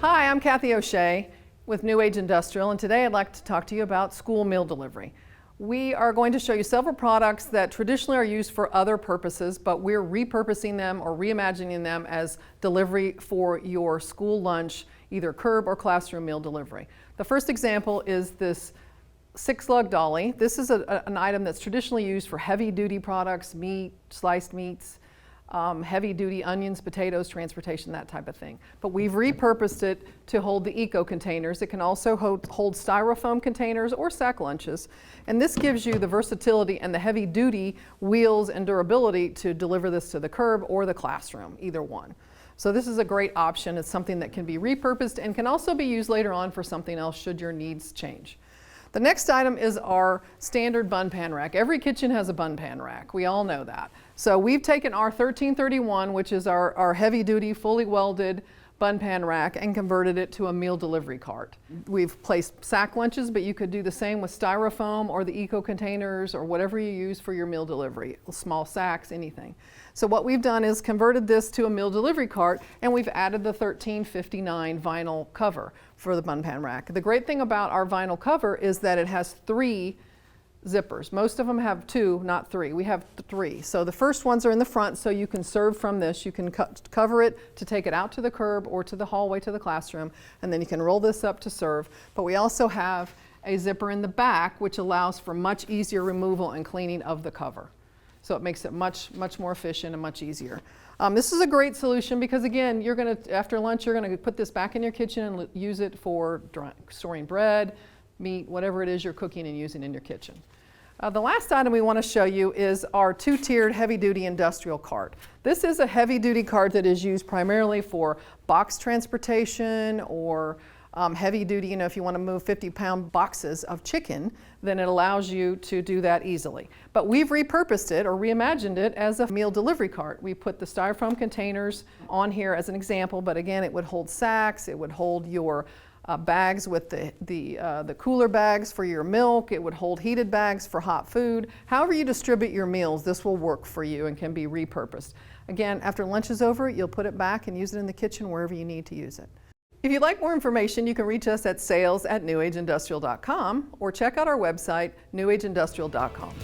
Hi, I'm Cathy O'Shia with New Age Industrial, and today I'd like to talk to you about school meal delivery. We are going to show you several products that traditionally are used for other purposes, but we're repurposing them or reimagining them as delivery for your school lunch, either curb or classroom meal delivery. The first example is this 6-lug dolly. This is an item that's traditionally used for heavy-duty products, meat, sliced meats, heavy-duty onions, potatoes, transportation, that type of thing. But we've repurposed it to hold the eco containers. It can also hold styrofoam containers or sack lunches. And this gives you the versatility and the heavy-duty wheels and durability to deliver this to the curb or the classroom, either one. So this is a great option. It's something that can be repurposed and can also be used later on for something else should your needs change. The next item is our standard bun pan rack. Every kitchen has a bun pan rack. We all know that. So we've taken our 1331, which is our heavy duty, fully welded bun pan rack, and converted it to a meal delivery cart. We've placed sack lunches, but you could do the same with styrofoam or the eco containers or whatever you use for your meal delivery, small sacks, anything. So what we've done is converted this to a meal delivery cart, and we've added the 1359 vinyl cover for the bun pan rack. The great thing about our vinyl cover is that it has 3 zippers. Most of them have 2, not 3. We have 3. So the first ones are in the front, so you can serve from this. You can cover it to take it out to the curb or to the hallway to the classroom, and then you can roll this up to serve. But we also have a zipper in the back, which allows for much easier removal and cleaning of the cover. So it makes it much more efficient and much easier. This is a great solution because, again, you're going to, after lunch, you're going to put this back in your kitchen and use it for storing bread, meat, whatever it is you're cooking and using in your kitchen. The last item we want to show you is our 2-tiered heavy-duty industrial cart. This is a heavy-duty cart that is used primarily for box transportation or heavy-duty, if you want to move 50-pound boxes of chicken, then it allows you to do that easily. But we've repurposed it or reimagined it as a meal delivery cart. We put the styrofoam containers on here as an example, but again, it would hold sacks, it would hold your bags with the cooler bags for your milk. It would hold heated bags for hot food. However you distribute your meals, this will work for you and can be repurposed. Again, after lunch is over, you'll put it back and use it in the kitchen wherever you need to use it. If you'd like more information, you can reach us at sales@newageindustrial.com or check out our website, newageindustrial.com.